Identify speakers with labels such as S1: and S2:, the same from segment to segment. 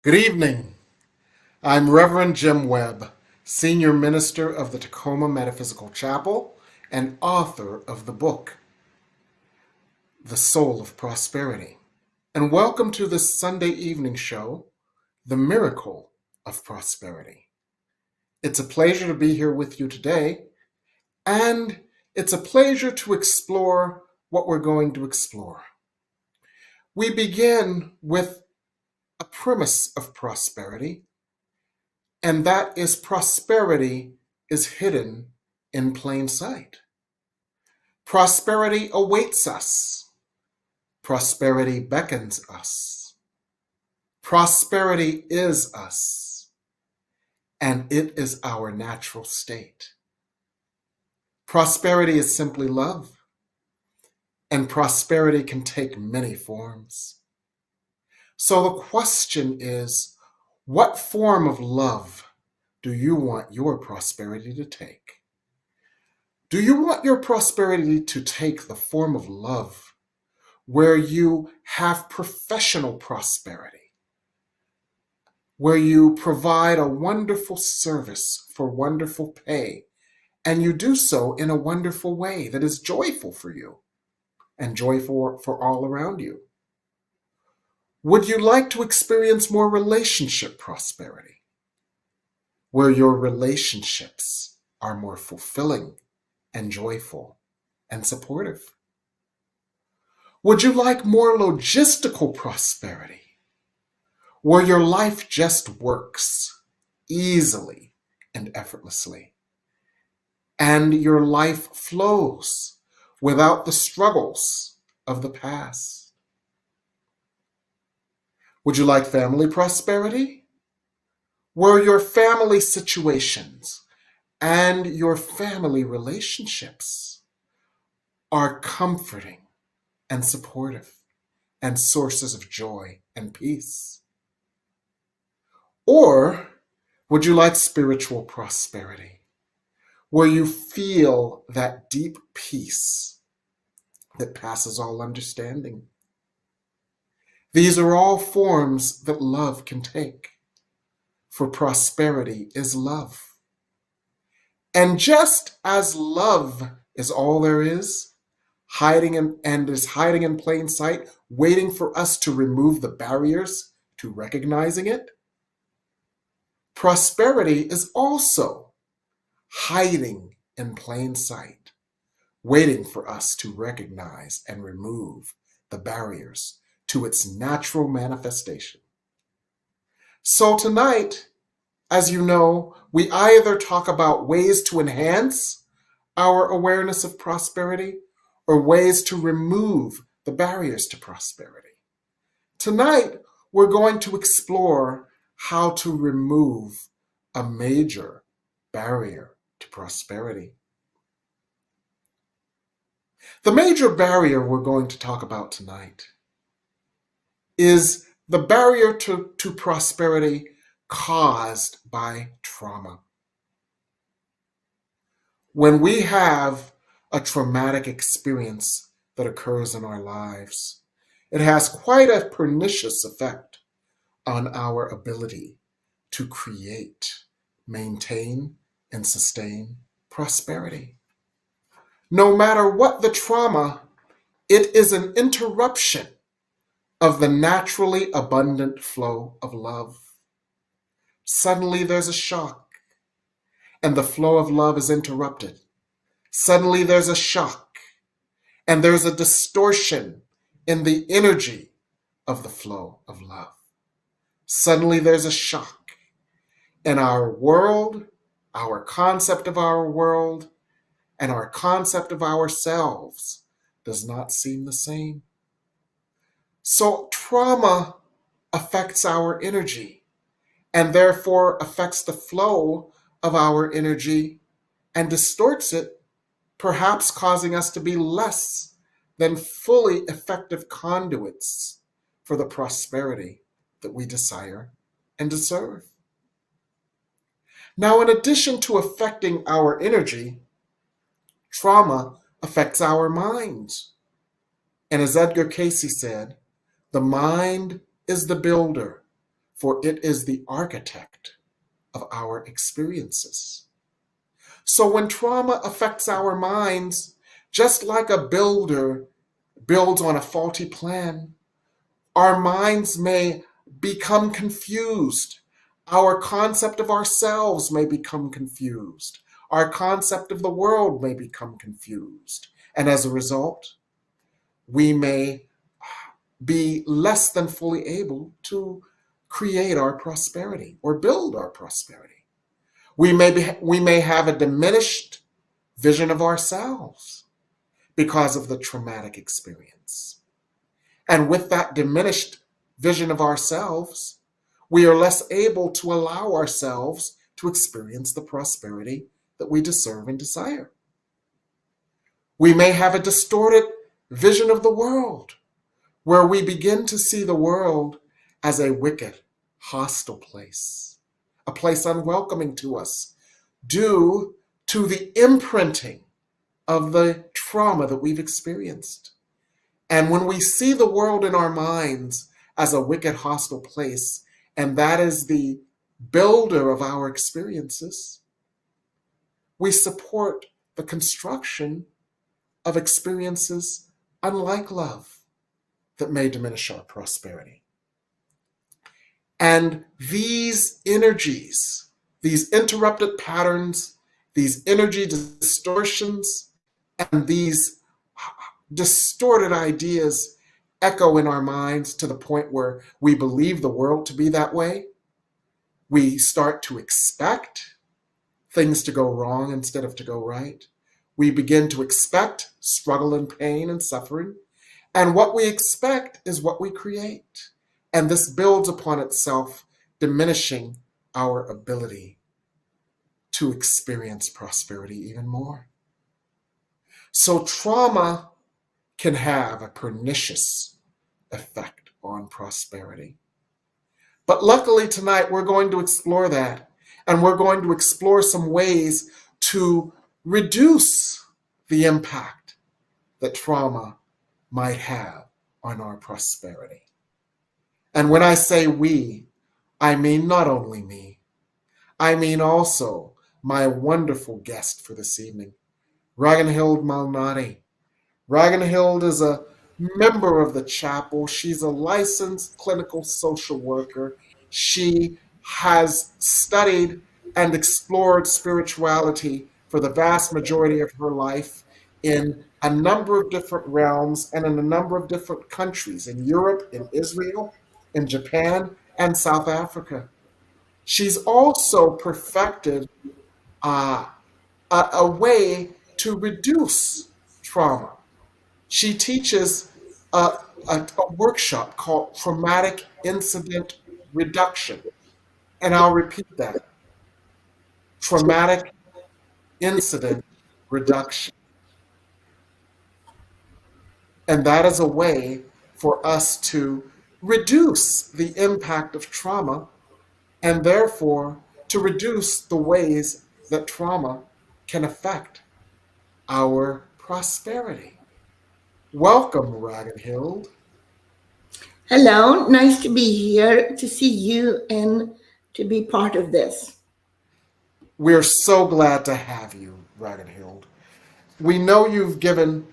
S1: Good evening. I'm Reverend Jim Webb, Senior Minister of the Tacoma Metaphysical Chapel and author of the book, The Soul of Prosperity. And welcome to this Sunday evening show, The Miracle of Prosperity. It's a pleasure to be here with you today, and it's a pleasure to explore what we're going to explore. We begin with a premise of prosperity, and that is prosperity is hidden in plain sight. Prosperity awaits us. Prosperity beckons us. Prosperity is us, and it is our natural state. Prosperity is simply love, and prosperity can take many forms. So the question is, what form of love do you want your prosperity to take? Do you want your prosperity to take the form of love, where you have professional prosperity, where you provide a wonderful service for wonderful pay, and you do so in a wonderful way that is joyful for you and joyful for all around you? Would you like to experience more relationship prosperity, where your relationships are more fulfilling and joyful and supportive? Would you like more logistical prosperity, where your life just works easily and effortlessly, and your life flows without the struggles of the past? Would you like family prosperity, where your family situations and your family relationships are comforting and supportive and sources of joy and peace? Or would you like spiritual prosperity, where you feel that deep peace that passes all understanding? These are all forms that love can take, for prosperity is love. And just as love is all there is, hiding in plain sight, waiting for us to remove the barriers to recognizing it, prosperity is also hiding in plain sight, waiting for us to recognize and remove the barriers to its natural manifestation. So tonight, as you know, we either talk about ways to enhance our awareness of prosperity or ways to remove the barriers to prosperity. Tonight, we're going to explore how to remove a major barrier to prosperity. The major barrier we're going to talk about tonight is the barrier to prosperity caused by trauma. When we have a traumatic experience that occurs in our lives, it has quite a pernicious effect on our ability to create, maintain, and sustain prosperity. No matter what the trauma, it is an interruption of the naturally abundant flow of love. Suddenly there's a shock, and the flow of love is interrupted. Suddenly there's a shock, and there's a distortion in the energy of the flow of love. Suddenly there's a shock, and our world, our concept of our world, and our concept of ourselves does not seem the same. So trauma affects our energy, and therefore affects the flow of our energy and distorts it, perhaps causing us to be less than fully effective conduits for the prosperity that we desire and deserve. Now, in addition to affecting our energy, trauma affects our minds. And as Edgar Cayce said, the mind is the builder, for it is the architect of our experiences. So when trauma affects our minds, just like a builder builds on a faulty plan, our minds may become confused. Our concept of ourselves may become confused. Our concept of the world may become confused. And as a result, we may be less than fully able to create our prosperity or build our prosperity. We may have a diminished vision of ourselves because of the traumatic experience. And with that diminished vision of ourselves, we are less able to allow ourselves to experience the prosperity that we deserve and desire. We may have a distorted vision of the world, where we begin to see the world as a wicked, hostile place, a place unwelcoming to us, due to the imprinting of the trauma that we've experienced. And when we see the world in our minds as a wicked, hostile place, and that is the builder of our experiences, we support the construction of experiences unlike love that may diminish our prosperity. And these energies, these interrupted patterns, these energy distortions, and these distorted ideas echo in our minds to the point where we believe the world to be that way. We start to expect things to go wrong instead of to go right. We begin to expect struggle and pain and suffering. And what we expect is what we create. And this builds upon itself, diminishing our ability to experience prosperity even more. So trauma can have a pernicious effect on prosperity. But luckily tonight we're going to explore that, and we're going to explore some ways to reduce the impact that trauma might have on our prosperity. And when I say we, I mean not only me, I mean also my wonderful guest for this evening, Ragnhild Malnati. Ragnhild is a member of the chapel. She's a licensed clinical social worker. She has studied and explored spirituality for the vast majority of her life in a number of different realms and in a number of different countries, in Europe, in Israel, in Japan, and South Africa. She's also perfected a way to reduce trauma. She teaches a workshop called Traumatic Incident Reduction. And I'll repeat that. Traumatic Incident Reduction. And that is a way for us to reduce the impact of trauma and therefore to reduce the ways that trauma can affect our prosperity. Welcome, Ragnhild.
S2: Hello, nice to be here, to see you, and to be part of this.
S1: We're so glad to have you, Ragnhild. We know you've given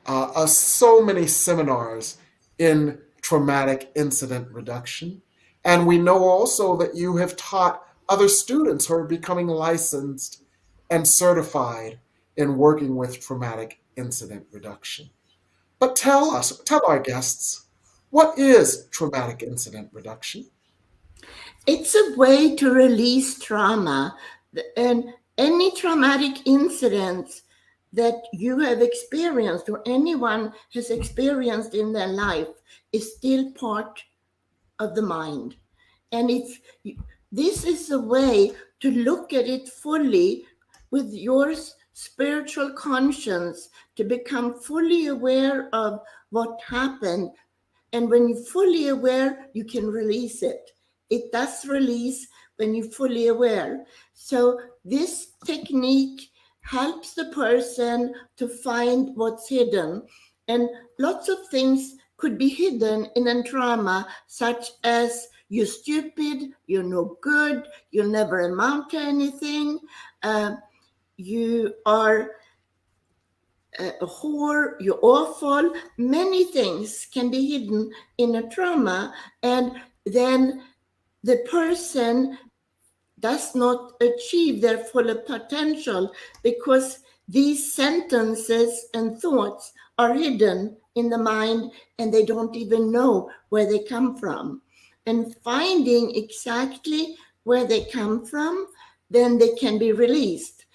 S1: us so many seminars in traumatic incident reduction, and we know also that you have taught other students who are becoming licensed and certified in working with traumatic incident reduction. But tell our guests, what is traumatic incident reduction?
S2: It's a way to release trauma, and any traumatic incidents that you have experienced or anyone has experienced in their life is still part of the mind. And this is a way to look at it fully with your spiritual conscience, to become fully aware of what happened. And when you're fully aware, you can release it. It does release when you're fully aware. So this technique helps the person to find what's hidden. And lots of things could be hidden in a trauma, such as you're stupid, you're no good, you'll never amount to anything, you are a whore, you're awful. Many things can be hidden in a trauma, and then the person does not achieve their full potential because these sentences and thoughts are hidden in the mind and they don't even know where they come from. And finding exactly where they come from, then they can be released.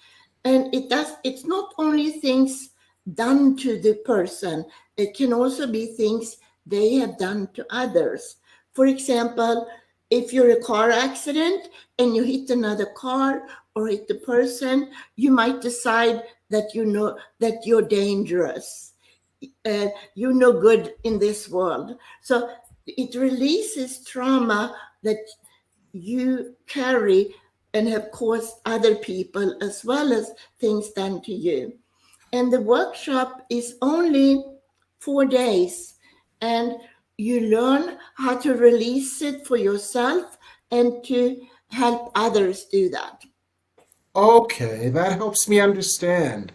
S2: And it's not only things done to the person, it can also be things they have done to others. For example, if you're a car accident and you hit another car or hit the person, you might decide that you know that you're dangerous. You're no good in this world. So it releases trauma that you carry and have caused other people as well as things done to you. And the workshop is only 4 days, and you learn how to release it for yourself and to help others do that.
S1: Okay, that helps me understand.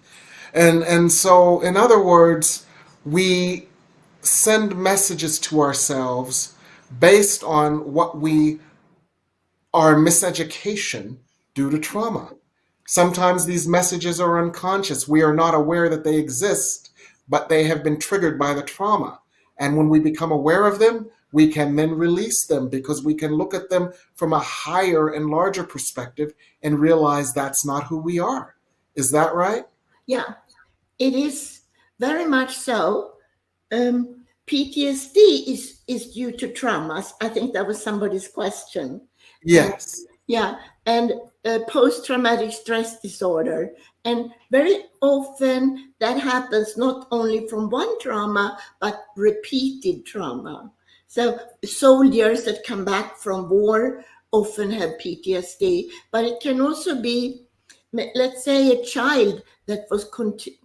S1: And so, in other words, we send messages to ourselves based on what we are miseducation due to trauma. Sometimes these messages are unconscious. We are not aware that they exist, but they have been triggered by the trauma. And when we become aware of them, we can then release them because we can look at them from a higher and larger perspective and realize that's not who we are. Is that right?
S2: Yeah, it is very much so. PTSD is due to traumas. I think that was somebody's question. And
S1: Yes.
S2: yeah, and post-traumatic stress disorder. And very often that happens not only from one trauma, but repeated trauma. So soldiers that come back from war often have PTSD, but it can also be, let's say, a child that was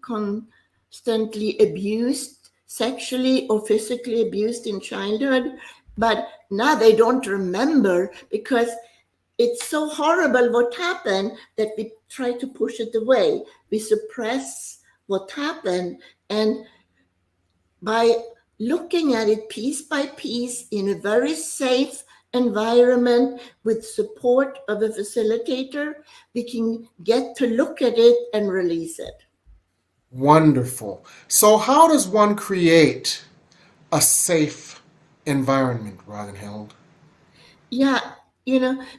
S2: constantly abused, sexually or physically abused in childhood, but now they don't remember because it's so horrible what happened that we try to push it away. We suppress what happened. And by looking at it piece by piece in a very safe environment with support of a facilitator, we can get to look at it and release it.
S1: Wonderful. So, how does one create a safe environment, Ragnhild?
S2: Yeah,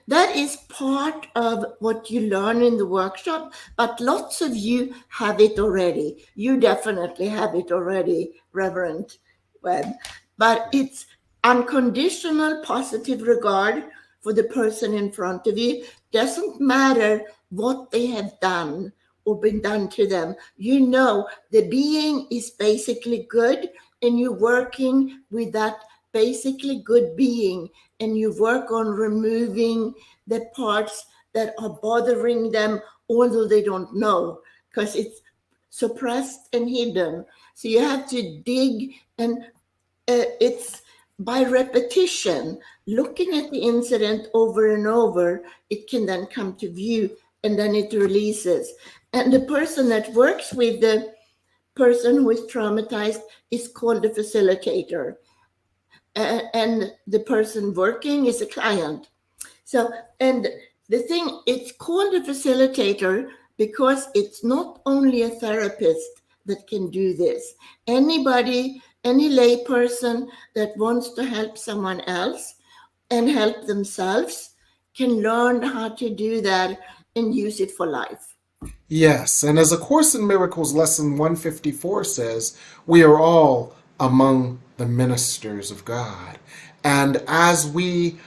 S2: that is part of what you learn in the workshop, but lots of you have it already. You definitely have it already, Reverend Webb. But it's unconditional positive regard for the person in front of you. Doesn't matter what they have done or been done to them. You know the being is basically good, and you're working with that basically good being, and you work on removing the parts that are bothering them, although they don't know, because it's suppressed and hidden. So you have to dig, and it's by repetition, looking at the incident over and over, it can then come to view, and then it releases. And the person that works with the person who is traumatized is called a facilitator, and the person working is a client. So, and the thing, it's called a facilitator because it's not only a therapist that can do this. Anybody, any lay person that wants to help someone else and help themselves can learn how to do that and use it for life.
S1: Yes, and as A Course in Miracles lesson 154 says, we are all among the ministers of God. And as we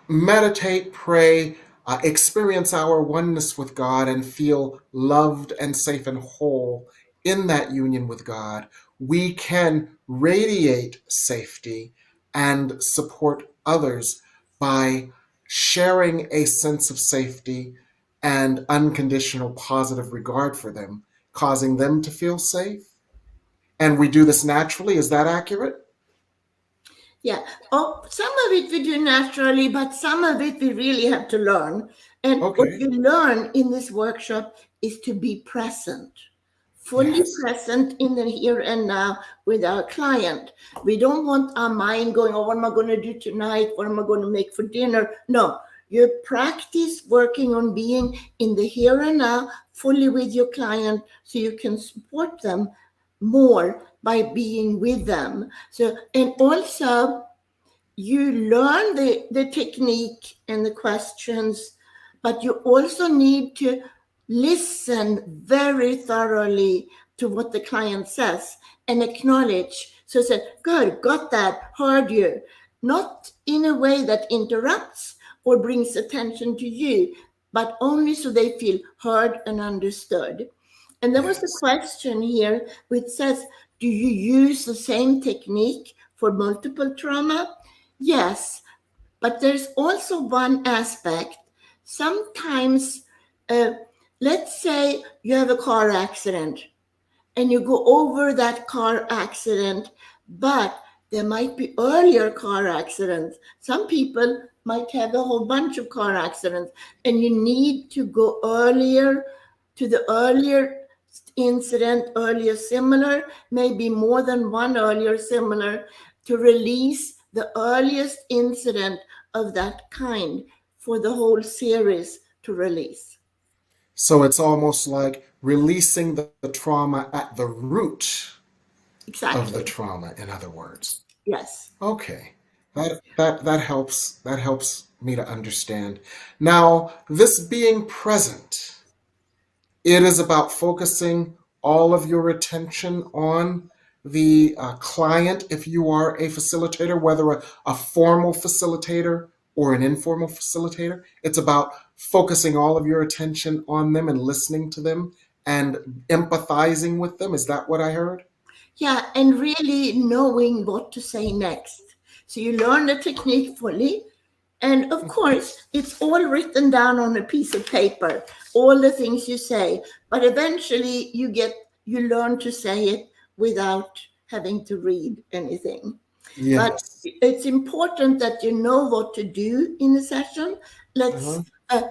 S1: meditate, pray, experience our oneness with God, and feel loved and safe and whole in that union with God, we can radiate safety and support others by sharing a sense of safety and unconditional positive regard for them, causing them to feel safe. And we do this naturally. Is that accurate?
S2: Yeah. Oh, some of it we do naturally, but some of it we really have to learn. And what
S1: Okay.
S2: you learn in this workshop is to be present, fully
S1: Yes.
S2: present in the here and now with our client. We don't want our mind going, oh, what am I going to do tonight? What am I going to make for dinner? No, you practice working on being in the here and now, fully with your client, so you can support them more by being with them. So, and also you learn the technique and the questions, but you also need to listen very thoroughly to what the client says and acknowledge. So say, good, got that, heard you. Not in a way that interrupts or brings attention to you, but only so they feel heard and understood. And there was a
S1: Yes.
S2: question here which says, do you use the same technique for multiple trauma? Yes, but there's also one aspect. Sometimes, uh, let's say you have a car accident and you go over that car accident, but there might be earlier car accidents. Some people might have a whole bunch of car accidents, and you need to go earlier to the earlier incident, earlier similar, maybe more than one earlier similar, to release the earliest incident of that kind for the whole series to release.
S1: So it's almost like releasing the trauma at the root of the
S2: Exactly.
S1: trauma, in other words.
S2: Yes.
S1: Okay. That helps me to understand. Now, this being present, it is about focusing all of your attention on the client if you are a facilitator, whether a formal facilitator or an informal facilitator. It's about focusing all of your attention on them and listening to them and empathizing with them. Is that what I heard?
S2: Yeah, and really knowing what to say next. So you learn the technique fully. And of course, it's all written down on a piece of paper, all the things you say. But eventually you learn to say it without having to read anything. But
S1: Yes.
S2: it's important that you know what to do in the session.
S1: Uh-huh.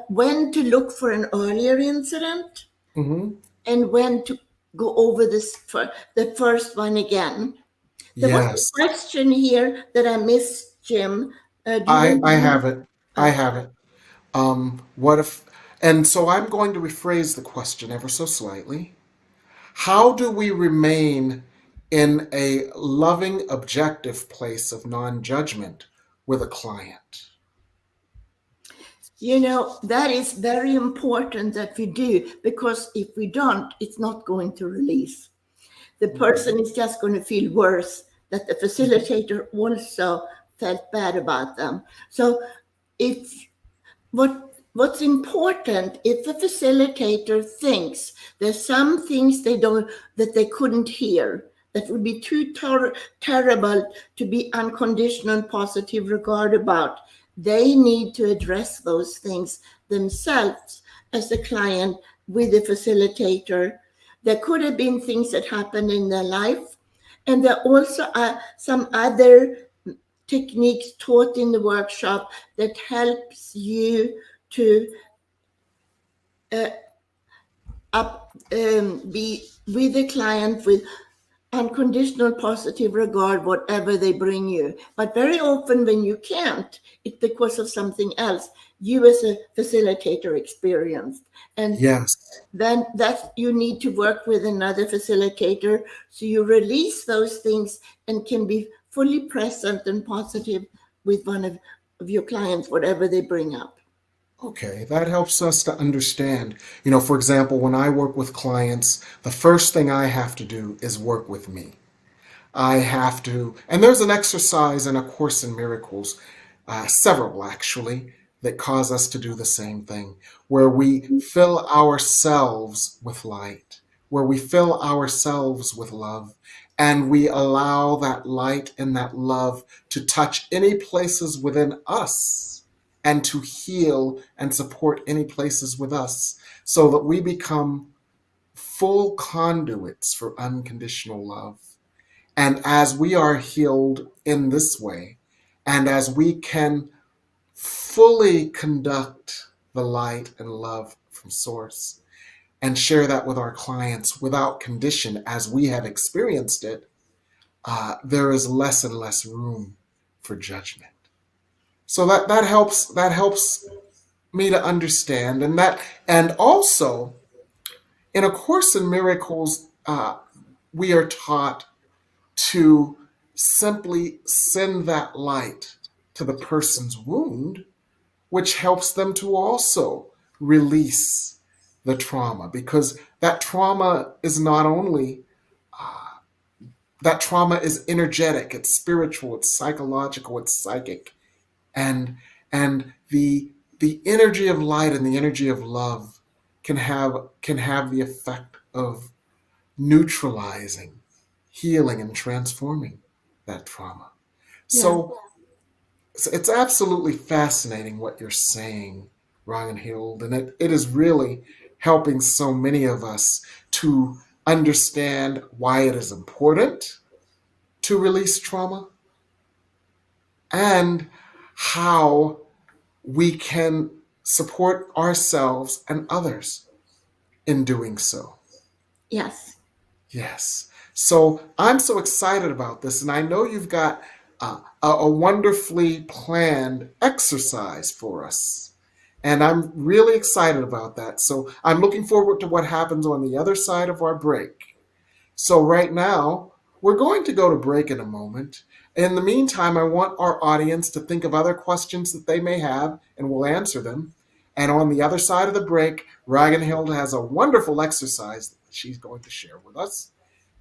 S2: When to look for an earlier incident
S1: Mm-hmm.
S2: and when to go over the first one again. There was a
S1: Yes.
S2: question here that I missed, Jim. Do you
S1: I
S2: remember?
S1: have it. I
S2: Uh,
S1: have it. What if, and so I'm going to rephrase the question ever so slightly. How do we remain in a loving, objective place of non judgment with a client?
S2: that is very important that we do, because if we don't, it's not going to release. The
S1: Mhm.
S2: person is just going to feel worse that the facilitator also felt bad about them. So if what's important, if a facilitator thinks there's some things they couldn't hear, that would be too terrible to be unconditional and positive regard about, they need to address those things themselves as the client with the facilitator. There could have been things that happened in their life, and there also are some other techniques taught in the workshop that helps you to uh, be with the client with unconditional positive regard, whatever they bring you. But very often when you can't, it's because of something else you as a facilitator experienced. And
S1: Yes.
S2: then that you need to work with another facilitator, so you release those things and can be fully present and positive with one of your clients, whatever they bring up.
S1: Okay, that helps us to understand. For example, when I work with clients, the first thing I have to do is work with me. I have to, and there's an exercise in A Course in Miracles, several actually, that cause us to do the same thing, where we fill ourselves with light, where we fill ourselves with love, and we allow that light and that love to touch any places within us and to heal and support any places with us so that we become full conduits for unconditional love. And as we are healed in this way, And as we can fully conduct the light and love from Source and share that with our clients without condition as we have experienced it, there is less and less room for judgment. So that helps me to understand, and also in A Course in Miracles, we are taught to simply send that light to the person's wound, which helps them to also release the trauma, because that trauma is not only that trauma is energetic, it's spiritual, it's psychological, it's psychic, and the energy of light and the energy of love can have the effect of neutralizing, healing, and transforming that trauma.
S2: Yeah.
S1: So it's absolutely fascinating what you're saying, Ragnhild, and it is really helping so many of us to understand why it is important to release trauma and how we can support ourselves and others in doing so.
S2: Yes.
S1: Yes. So I'm so excited about this, and I know you've got a wonderfully planned exercise for us. And I'm really excited about that. So I'm looking forward to what happens on the other side of our break. So right now, we're going to go to break in a moment. In the meantime, I want our audience to think of other questions that they may have, and we'll answer them. And on the other side of the break, Ragnhild has a wonderful exercise that she's going to share with us.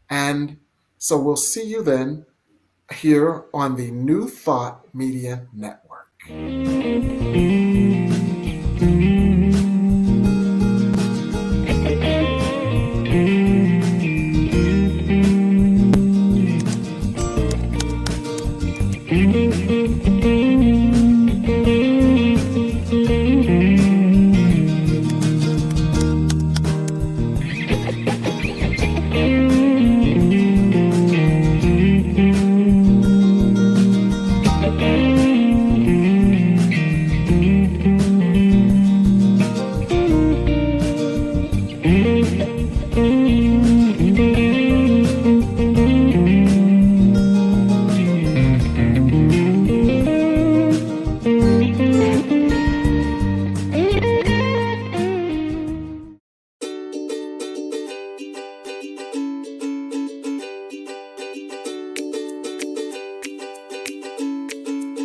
S1: And so we'll see you then here on the New Thought Media Network.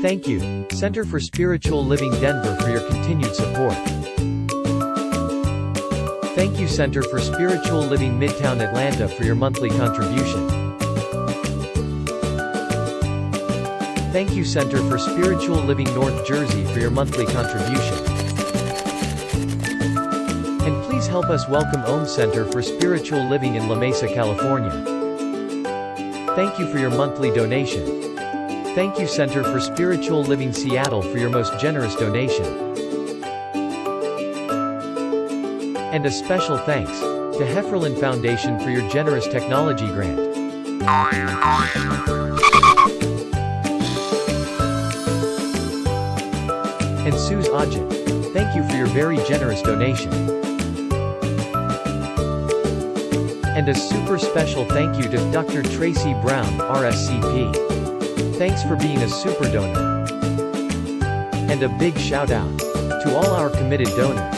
S3: Thank you, Center for Spiritual Living Denver, for your continued support. Thank you, Center for Spiritual Living Midtown Atlanta, for your monthly contribution. Thank you, Center for Spiritual Living North Jersey, for your monthly contribution. And please help us welcome Om Center for Spiritual Living in La Mesa, California. Thank you for your monthly donation. Thank you, Center for Spiritual Living Seattle, for your most generous donation. And a special thanks to Hefferlin Foundation for your generous technology grant. And Suze Ajit, thank you for your very generous donation. And a super special thank you to Dr. Tracy Brown, RSCP. Thanks for being a super donor. And a big shout out to all our committed donors.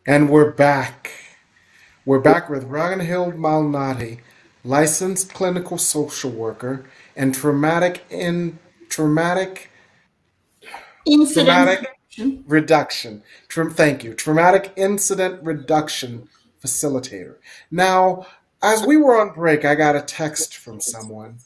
S1: And we're back. We're back with Ragnhild Malnati, licensed clinical social worker and traumatic
S2: Incident
S1: traumatic
S2: reduction.
S1: reduction. Thank you. Traumatic incident reduction facilitator. Now, as we were on break, I got a text from someone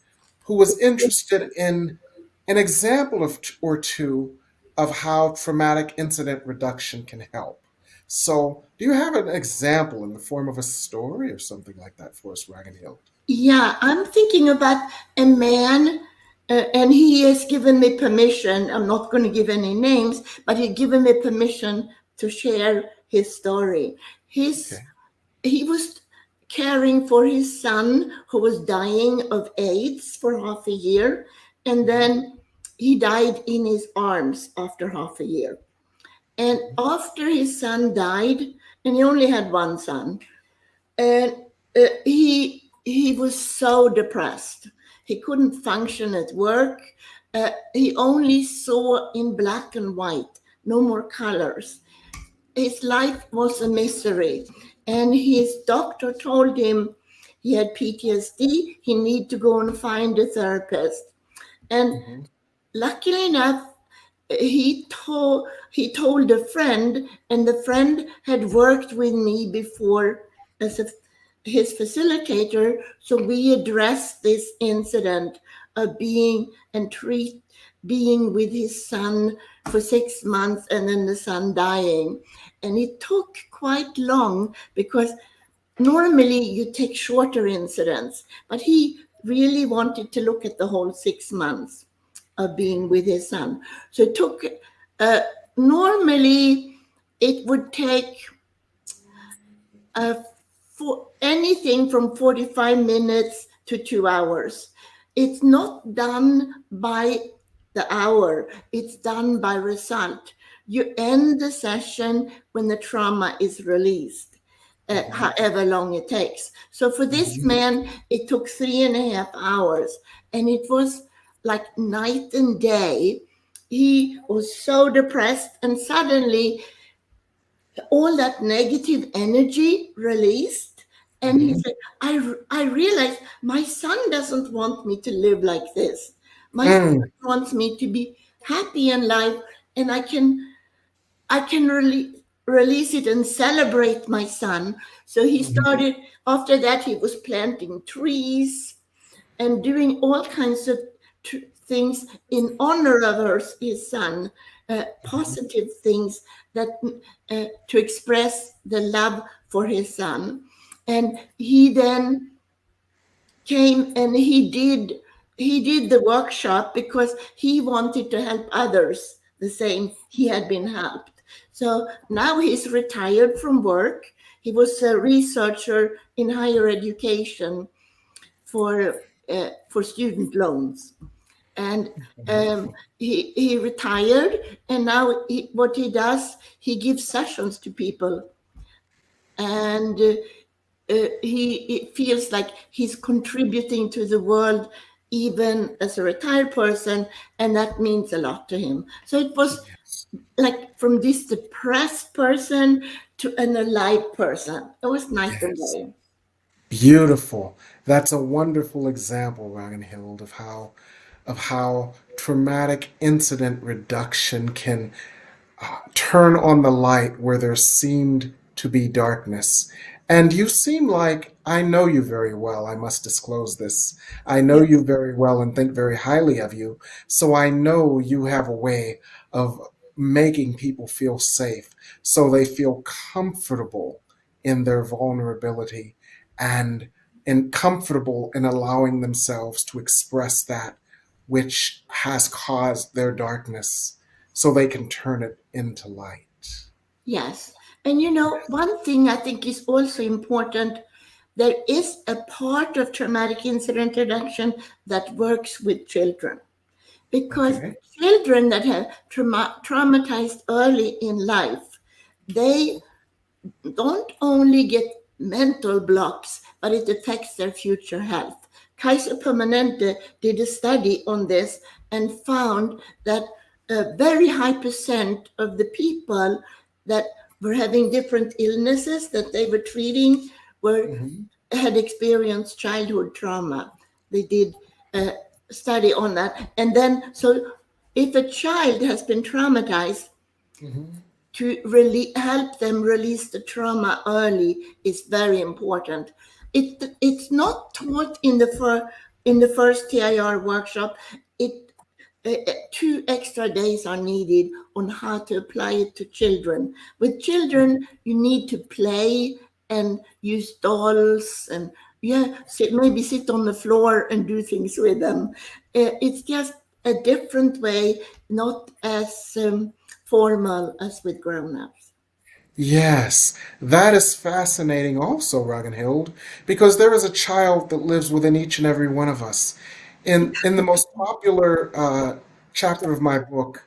S1: who was interested in an example of or two of how traumatic incident reduction can help. So, do you have an example in the form of a story or something like that for us, Ragnhild?
S2: Yeah, I'm thinking about a man, and he has given me permission. I'm not going to give any names, but he's given me permission to share his story. His
S1: Okay.
S2: He was caring for his son who was dying of AIDS for half a year, and then he died in his arms after half a year. And after his son died, and he only had one son, and he was so depressed. He couldn't function at work. He only saw in black and white, no more colors. His life was a misery, and his doctor told him he had PTSD. He need to go and find a therapist. And
S1: Mm-hmm.
S2: luckily enough, he told a friend, and the friend had worked with me before as his facilitator. So we addressed this incident of being with his son for 6 months and then the son dying. And it took quite long because normally you take shorter incidents, but he really wanted to look at the whole 6 months of being with his son. So it took, uh, normally it would take for anything from 45 minutes to 2 hours. It's not done by the hour, it's done by result. You end the session when the trauma is released,
S1: Mm-hmm.
S2: however long it takes. So for this
S1: Mm-hmm.
S2: man, it took 3.5 hours, and it was like night and day. He was so depressed, and suddenly all that negative energy released. And he
S1: Mm-hmm.
S2: said, I realized my son doesn't want me to live like this. My son
S1: Mm.
S2: wants me to be happy in life, and I can release it and celebrate my son. So he
S1: Mhm.
S2: started, after that, he was planting trees and doing all kinds of things in honor of his son,
S1: Mhm.
S2: positive things that to express the love for his son. And he then came and he did the workshop because he wanted to help others the same he had been helped. So now he's retired from work. He was a researcher in higher education for student loans, and
S1: Wonderful.
S2: he retired, and now what he does, he gives sessions to people, and he feels like he's contributing to the world even as a retired person, and that means a lot to him. So it was
S1: Yes.
S2: like from this depressed person to an alive person. It was night and
S1: Yes.
S2: day.
S1: Beautiful. That's a wonderful example, Ragnhild, of how traumatic incident reduction can turn on the light where there seemed to be darkness. And you seem like I know you very well. I must disclose this. I know
S2: Yeah.
S1: you very well and think very highly of you. So I know you have a way of making people feel safe so they feel comfortable in their vulnerability and comfortable in allowing themselves to express that which has caused their darkness so they can turn it into light.
S2: Yes. And one thing I think is also important, there is a part of traumatic incident reduction that works with children, because
S1: Okay.
S2: children that have traumatized early in life, they don't only get mental blocks, but it affects their future health. Kaiser Permanente did a study on this and found that a very high percent of the people that were having different illnesses that they were treating, were had experienced childhood trauma. They did a study on that. And then, so if a child has been traumatized, to really help them release the trauma early is very important. It's not taught in the first TIR workshop. 2 extra days are needed on how to apply it to children. With children, you need to play and use dolls and maybe sit on the floor and do things with them. It's just a different way, not as formal as with grown-ups.
S1: Yes, that is fascinating also, Ragnhild, because there is a child that lives within each and every one of us. In the most popular chapter of my book,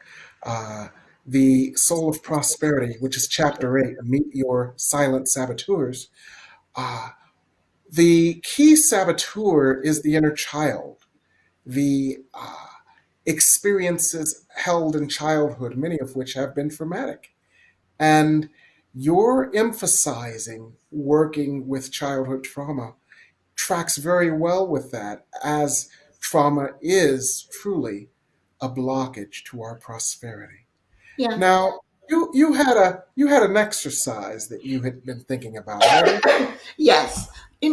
S1: The Soul of Prosperity, which is chapter 8, Meet Your Silent Saboteurs, the key saboteur is the inner child, the experiences held in childhood, many of which have been traumatic. And you're emphasizing working with childhood trauma tracks very well with that, as trauma is truly a blockage to our prosperity.
S2: Yeah.
S1: Now, you had an exercise that you had been thinking about, right?
S2: Yes.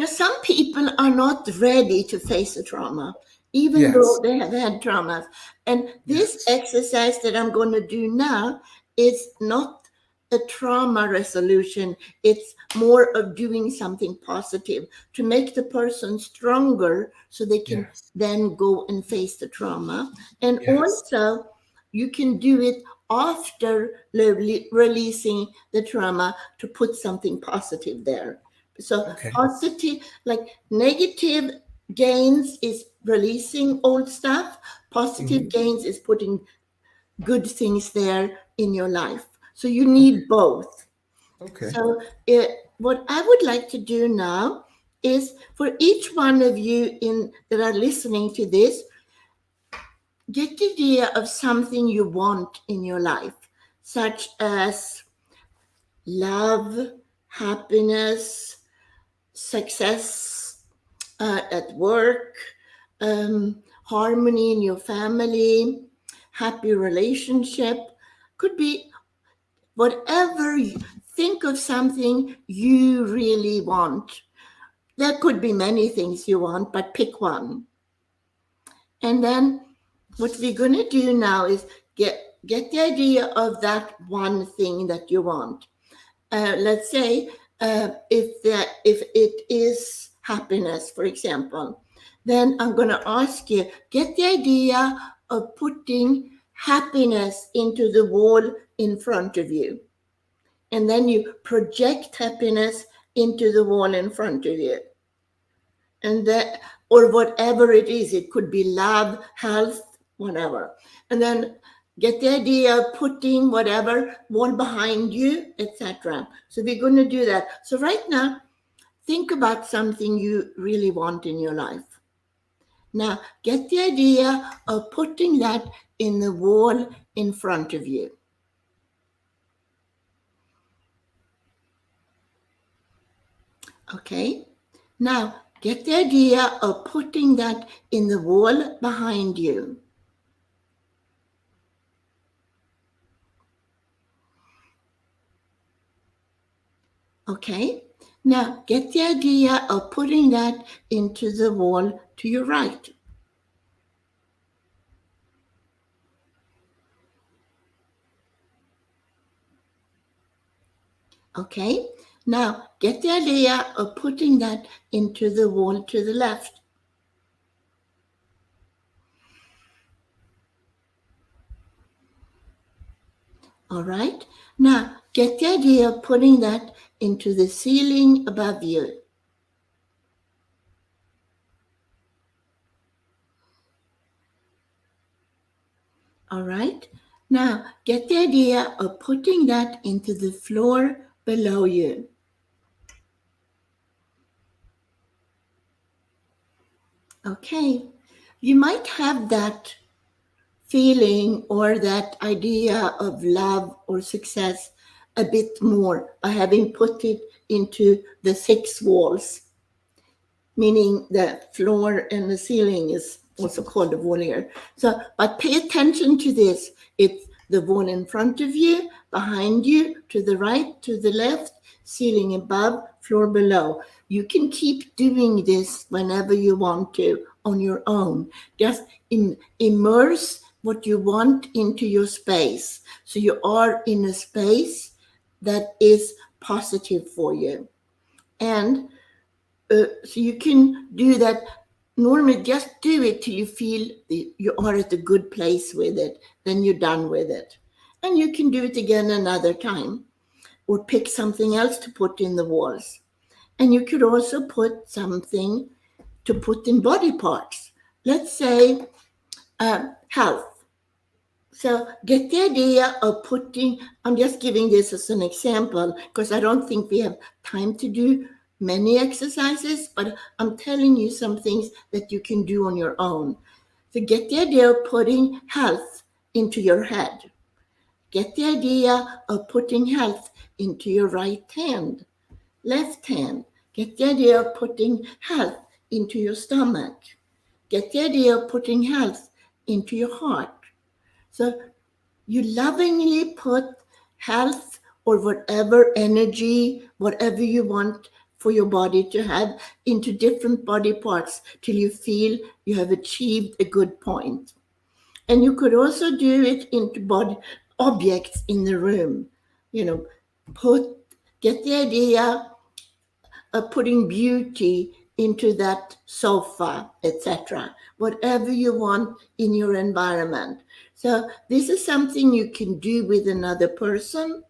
S2: Some people are not ready to face a trauma, even though
S1: Yes.
S2: they have had traumas. And this
S1: Yes.
S2: exercise that I'm going to do now is not a trauma resolution. It's more of doing something positive to make the person stronger so they can
S1: Yes.
S2: then go and face the trauma. And
S1: Yes.
S2: also, you can do it after releasing the trauma to put something positive there. So
S1: Okay.
S2: positive, like negative gains is releasing old stuff. Positive gains is putting good things there in your life. So you need both.
S1: Okay.
S2: So what I would like to do now is for each one of you that are listening to this, get the idea of something you want in your life, such as love, happiness, success at work, harmony in your family, happy relationship. Could be whatever you think of, something you really want. There could be many things you want, but pick one. And then what we're going to do now is get the idea of that one thing that you want. Let's say if it is happiness, for example, then I'm going to ask you, get the idea of putting happiness into the wall in front of you. And then you project happiness into the wall in front of you. And that, or whatever it is, it could be love, health, whatever. And then get the idea of putting whatever wall behind you, etc. So we're going to do that. So right now, think about something you really want in your life. Now, get the idea of putting that in the wall in front of you. Okay. Now, get the idea of putting that in the wall behind you. Okay. Now, get the idea of putting that into the wall to your right. Okay. Now, get the idea of putting that into the wall to the left. All right. Now, get the idea of putting that into the ceiling above you. All right. Now, get the idea of putting that into the floor below you. Okay. You might have that feeling or that idea of love or success a bit more by having put it into the 6 walls, meaning the floor and the ceiling is also called the wall here. So, but pay attention to this. It's the wall in front of you, behind you, to the right, to the left, ceiling above, floor below. You can keep doing this whenever you want to on your own. Just immerse what you want into your space. So you are in a space that is positive for you. And so you can do that. Normally, just do it till you feel you are at a good place with it. Then you're done with it. And you can do it again another time, or pick something else to put in the walls. And you could also put something to put in body parts. Let's say health. So get the idea of putting, I'm just giving this as an example because I don't think we have time to do many exercises, but I'm telling you some things that you can do on your own. So get the idea of putting health into your head. Get the idea of putting health into your right hand, left hand. Get the idea of putting health into your stomach. Get the idea of putting health into your heart. So you lovingly put health or whatever energy, whatever you want for your body to have into different body parts till you feel you have achieved a good point. And you could also do it into body objects in the room. Get the idea of putting beauty into that sofa, etc. Whatever you want in your environment. So this is something you can do with another person,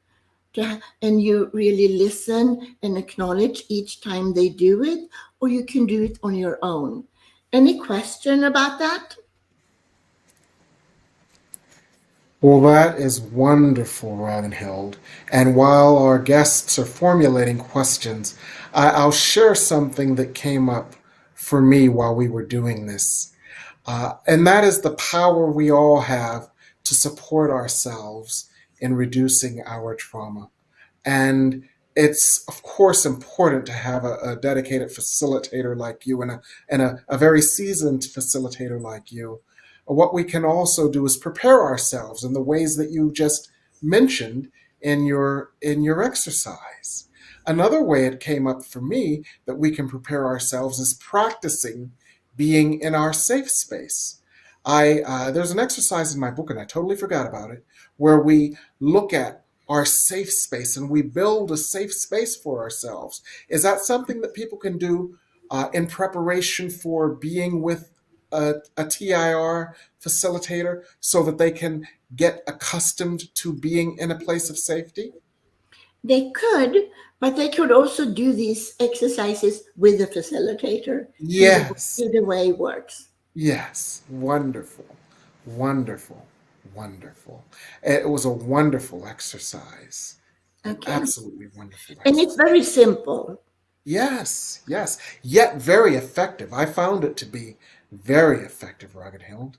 S2: and you really listen and acknowledge each time they do it, or you can do it on your own. Any question about that?
S1: Well, that is wonderful, Ragnhild. And while our guests are formulating questions, I'll share something that came up for me while we were doing this. And that is the power we all have to support ourselves in reducing our trauma. And it's, of course, important to have a dedicated facilitator like you and a very seasoned facilitator like you. What we can also do is prepare ourselves in the ways that you just mentioned in your exercise. Another way it came up for me that we can prepare ourselves is practicing being in our safe space. There's an exercise in my book, and I totally forgot about it, where we look at our safe space and we build a safe space for ourselves. Is that something that people can do in preparation for being with a TIR facilitator so that they can get accustomed to being in a place of safety?
S2: They could, but they could also do these exercises with a facilitator.
S1: Yes.
S2: Either way works.
S1: Yes. Wonderful. Wonderful. Wonderful. It was a wonderful exercise.
S2: Okay.
S1: Absolutely wonderful exercise.
S2: And it's very simple.
S1: Yes, yes. Yet very effective. I found it to be very effective, Ragnhild.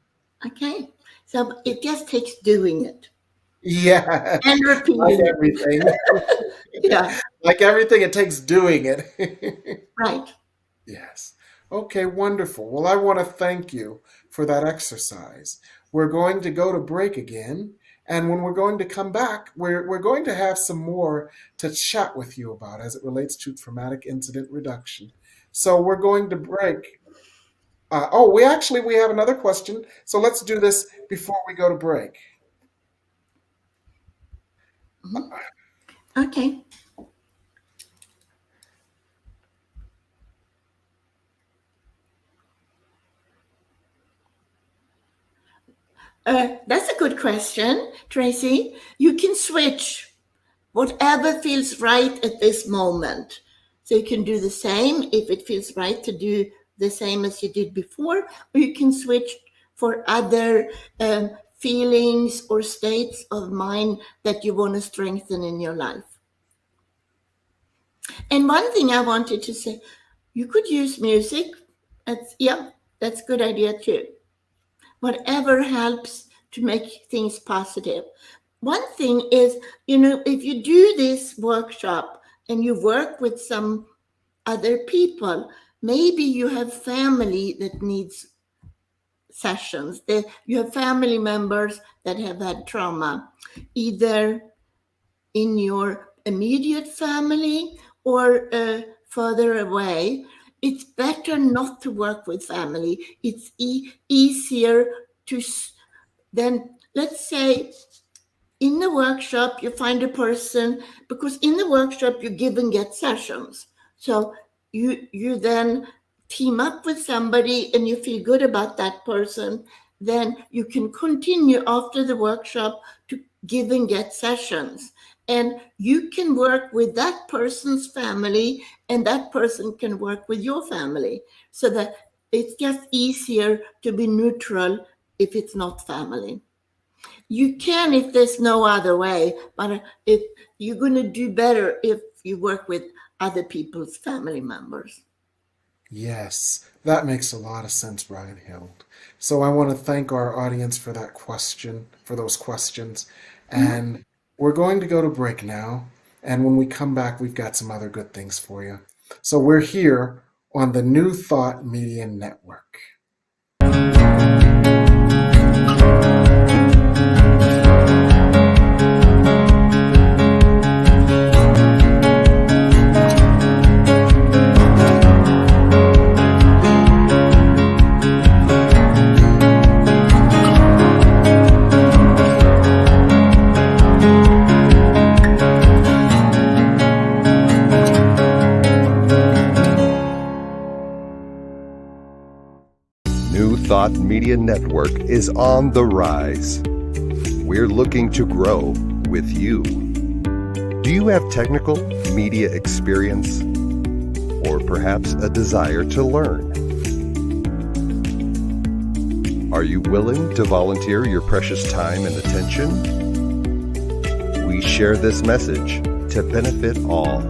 S2: Okay. So it just takes doing it.
S1: Yeah.
S2: And repeating
S1: Like
S2: it.
S1: everything.
S2: Yeah.
S1: Like everything, it takes doing it.
S2: Right.
S1: Yes. Okay, wonderful. Well, I want to thank you for that exercise. We're going to go to break again. And when we're going to come back, we're going to have some more to chat with you about as it relates to traumatic incident reduction. So we're going to break. We have another question. So let's do this before we go to break.
S2: Okay. That's a good question, Tracy. You can switch whatever feels right at this moment. So you can do the same if it feels right to do the same as you did before, or you can switch for other feelings or states of mind that you want to strengthen in your life. And one thing I wanted to say, you could use music. That's a good idea too. Whatever helps to make things positive. one thing is, if you do this workshop and you work with some other people, maybe you have family that needs sessions. You have family members that have had trauma, either in your immediate family or further away. It's better not to work with family. It's easier to then, let's say, in the workshop, you find a person, because in the workshop, you give and get sessions. So you then team up with somebody and you feel good about that person, then you can continue after the workshop to give and get sessions. And you can work with that person's family, and that person can work with your family, so that it's just easier to be neutral if it's not family. You can if there's no other way, but if you're going to do better if you work with other people's family members.
S1: Yes, that makes a lot of sense, Ragnhild. So I want to thank our audience for that question, for those questions. And we're going to go to break now. And when we come back, we've got some other good things for you. So we're here on the New Thought Media Network.
S4: Thought Media Network is on the rise. We're looking to grow with you. Do you have technical media experience, or perhaps a desire to learn? Are you willing to volunteer your precious time and attention? We share this message to benefit all.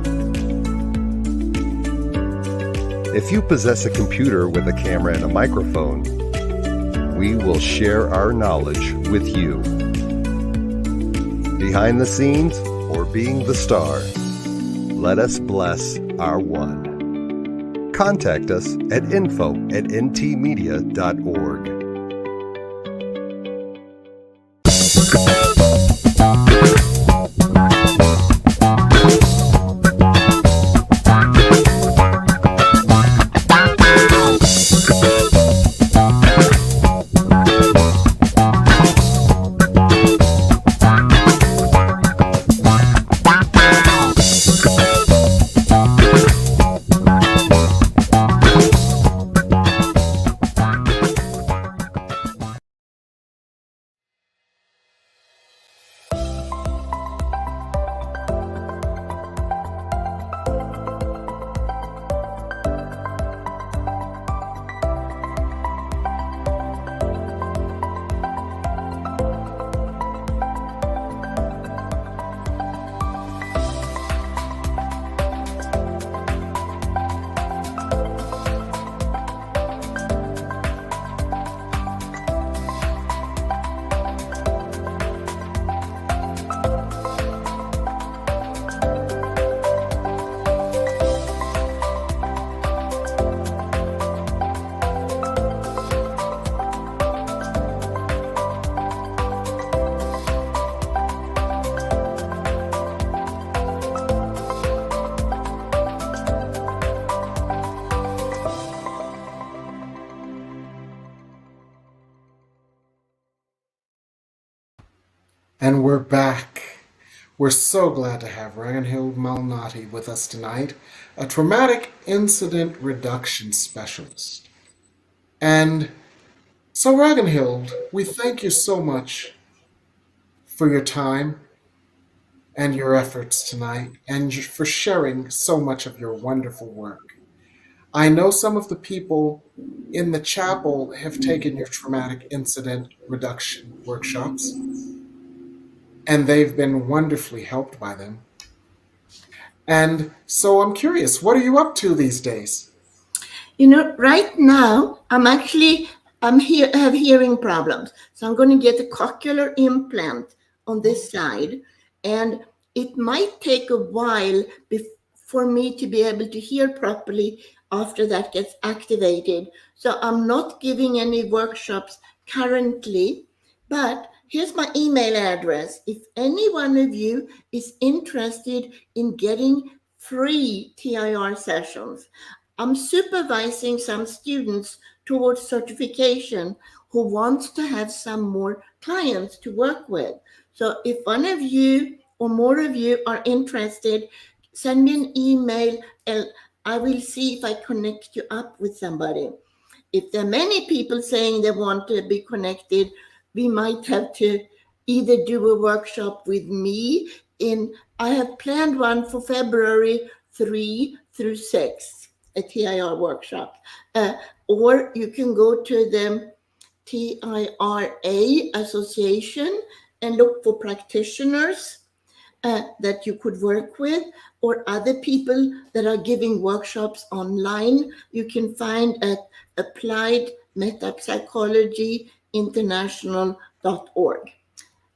S4: If you possess a computer with a camera and a microphone, we will share our knowledge with you. Behind the scenes or being the star, let us bless our one. Contact us at info@ntmedia.org.
S1: And we're back. We're so glad to have Ragnhild Malnati with us tonight, a traumatic incident reduction specialist. And so, Ragnhild, we thank you so much for your time and your efforts tonight, and for sharing so much of your wonderful work. I know some of the people in the chapel have taken your traumatic incident reduction workshops, and they've been wonderfully helped by them. And so I'm curious, what are you up to these days?
S2: Right now, have hearing problems. So I'm going to get a cochlear implant on this side, and it might take a while for me to be able to hear properly after that gets activated. So I'm not giving any workshops currently, but here's my email address. If any one of you is interested in getting free TIR sessions, I'm supervising some students towards certification who wants to have some more clients to work with. So if one of you or more of you are interested, send me an email and I will see if I connect you up with somebody. If there are many people saying they want to be connected, we might have to either do a workshop with me I have planned one for February 3 through 6, a TIR workshop. Or you can go to the TIRA Association and look for practitioners that you could work with, or other people that are giving workshops online. You can find at appliedmetapsychologyinternational.org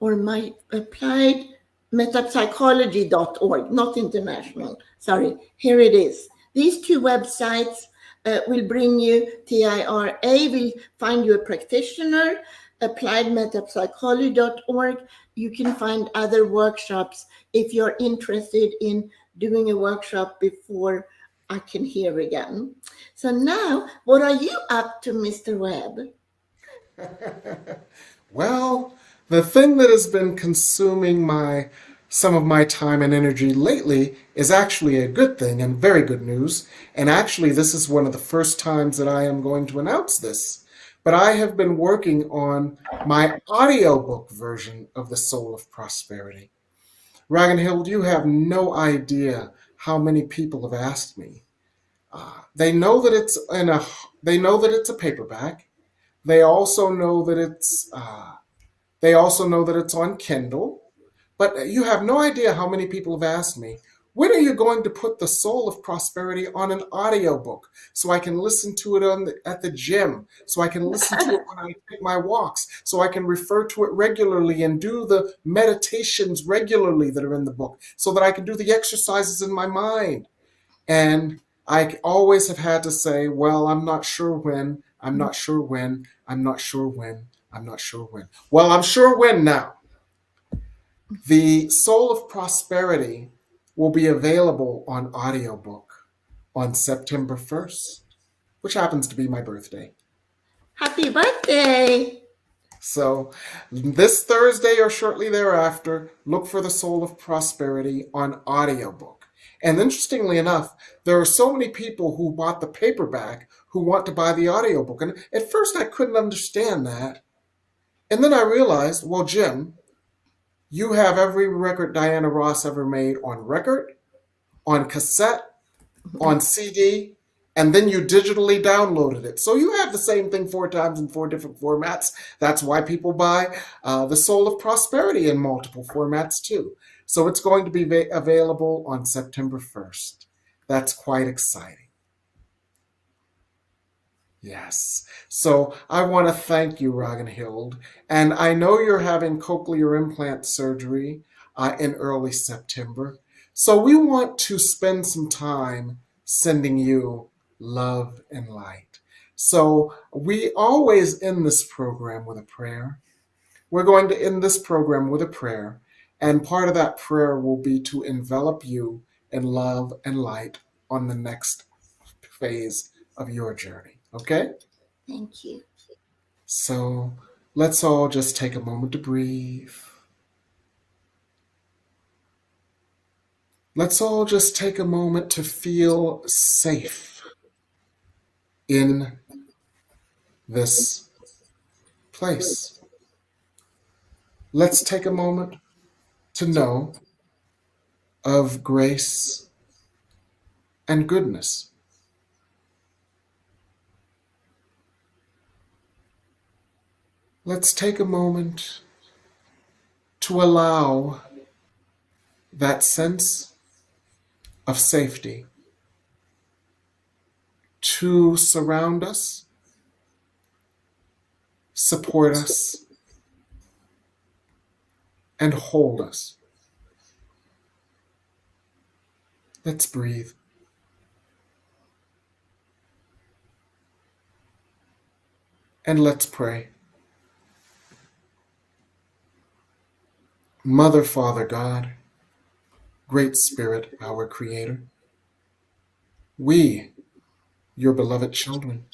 S2: or my appliedmetapsychology.org, not international. Sorry, here it is. These two websites will bring you TIRA, will find you a practitioner, appliedmetapsychology.org. You can find other workshops if you're interested in doing a workshop before I can hear again. So now, what are you up to, Mr. Webb?
S1: Well, the thing that has been consuming some of my time and energy lately is actually a good thing and very good news. And actually, this is one of the first times that I am going to announce this. But I have been working on my audiobook version of The Soul of Prosperity. Ragnhild, you have no idea how many people have asked me. They know that it's a paperback. They also know that it's on Kindle. But you have no idea how many people have asked me, when are you going to put The Soul of Prosperity on an audiobook so I can listen to it at the gym, so I can listen to it when I take my walks, so I can refer to it regularly and do the meditations regularly that are in the book, so that I can do the exercises in my mind? And I always have had to say, well, I'm not sure when, I'm not sure when, I'm not sure when, I'm not sure when. Well, I'm sure when now. The Soul of Prosperity will be available on audiobook on September 1st, which happens to be my birthday.
S2: Happy birthday!
S1: So this Thursday or shortly thereafter, look for The Soul of Prosperity on audiobook. And interestingly enough, there are so many people who bought the paperback who want to buy the audiobook. And at first I couldn't understand that. And then I realized, well, Jim, you have every record Diana Ross ever made on record, on cassette, on CD, and then you digitally downloaded it. So you have the same thing 4 times in 4 different formats. That's why people buy The Soul of Prosperity in multiple formats too. So it's going to be available on September 1st. That's quite exciting. Yes. So I want to thank you, Ragnhild. And I know you're having cochlear implant surgery in early September. So we want to spend some time sending you love and light. So we always end this program with a prayer. We're going to end this program with a prayer. And part of that prayer will be to envelop you in love and light on the next phase of your journey. Okay?
S2: Thank you.
S1: So let's all just take a moment to breathe. Let's all just take a moment to feel safe in this place. Let's take a moment to know of grace and goodness. Let's take a moment to allow that sense of safety to surround us, support us, and hold us. Let's breathe. And let's pray. Mother, Father, God, Great Spirit, our Creator, we, your beloved children,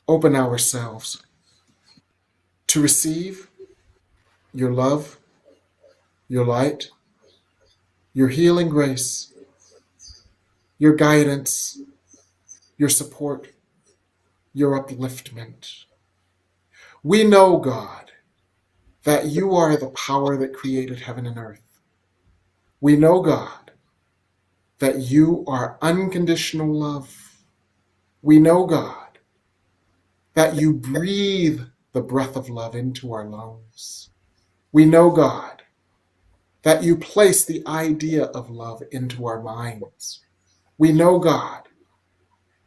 S1: open ourselves to receive your love, your light, your healing grace, your guidance, your support, your upliftment. We know, God, that you are the power that created heaven and earth. We know, God, that you are unconditional love. We know, God, that you breathe the breath of love into our lungs. We know, God, that you place the idea of love into our minds. We know, God,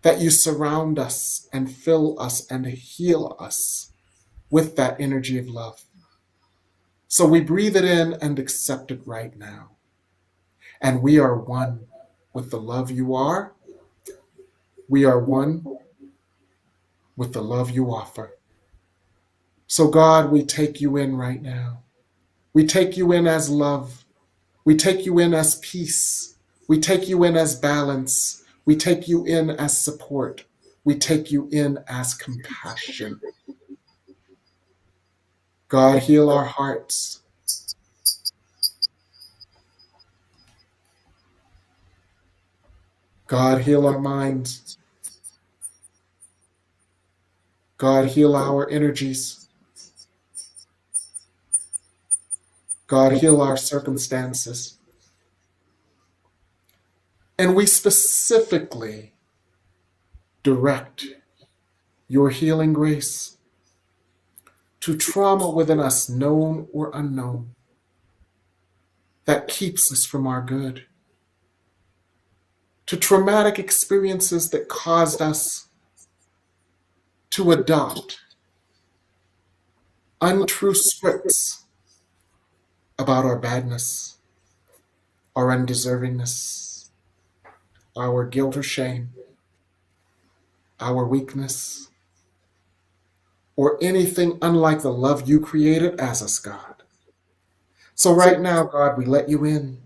S1: that you surround us and fill us and heal us with that energy of love. So we breathe it in and accept it right now. And we are one with the love you are. We are one with the love you offer. So God, we take you in right now. We take you in as love. We take you in as peace. We take you in as balance. We take you in as support. We take you in as compassion. God, heal our hearts. God, heal our minds. God, heal our energies. God, heal our circumstances. And we specifically direct your healing grace to trauma within us, known or unknown, that keeps us from our good, to traumatic experiences that caused us to adopt untrue scripts about our badness, our undeservingness, our guilt or shame, our weakness, or anything unlike the love you created as us, God. So right now, God, we let you in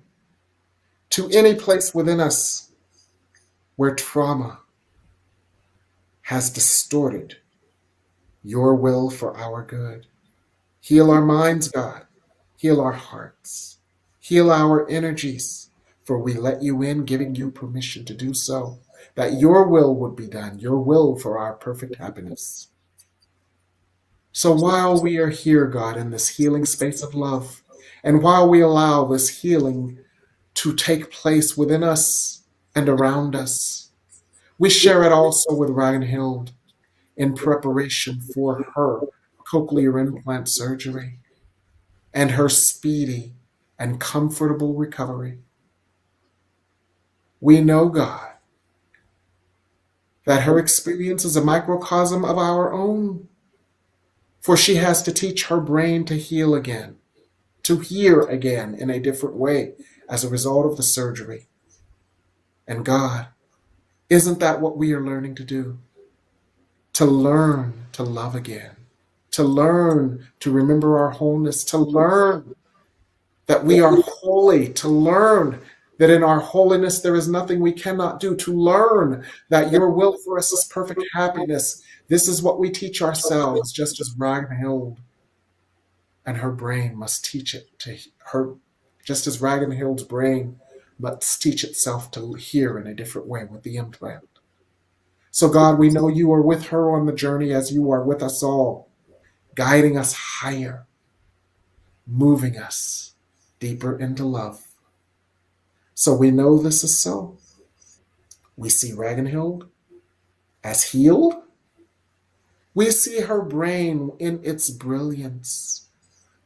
S1: to any place within us where trauma has distorted your will for our good. Heal our minds, God. Heal our hearts. Heal our energies, for we let you in, giving you permission to do so, that your will would be done, your will for our perfect happiness. So while we are here, God, in this healing space of love, and while we allow this healing to take place within us and around us, we share it also with Ragnhild in preparation for her cochlear implant surgery and her speedy and comfortable recovery. We know, God, that her experience is a microcosm of our own, for she has to teach her brain to heal again, to hear again in a different way as a result of the surgery. And God, isn't that what we are learning to do? To learn to love again, to learn to remember our wholeness, to learn that we are holy, to learn that in our holiness there is nothing we cannot do, to learn that your will for us is perfect happiness. This is what we teach ourselves, just as Ragnhild and her brain must teach it to her, just as Ragnhild's brain must teach itself to hear in a different way with the implant. So God, we know you are with her on the journey as you are with us all, guiding us higher, moving us deeper into love. So we know this is so. We see Ragnhild as healed. We see her brain in its brilliance,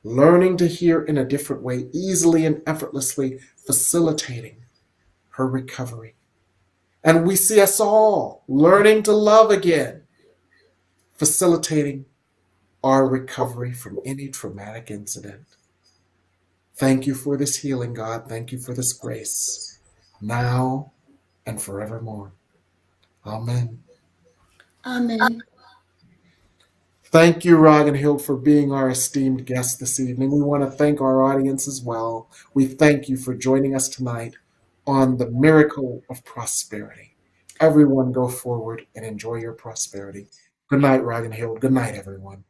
S1: learning to hear in a different way, easily and effortlessly facilitating her recovery. And we see us all learning to love again, facilitating our recovery from any traumatic incident. Thank you for this healing, God. Thank you for this grace, now and forevermore. Amen.
S2: Amen.
S1: Thank you, Ragnhild, for being our esteemed guest this evening. We want to thank our audience as well. We thank you for joining us tonight on the miracle of prosperity. Everyone go forward and enjoy your prosperity. Good night, Ragnhild. Good night, everyone.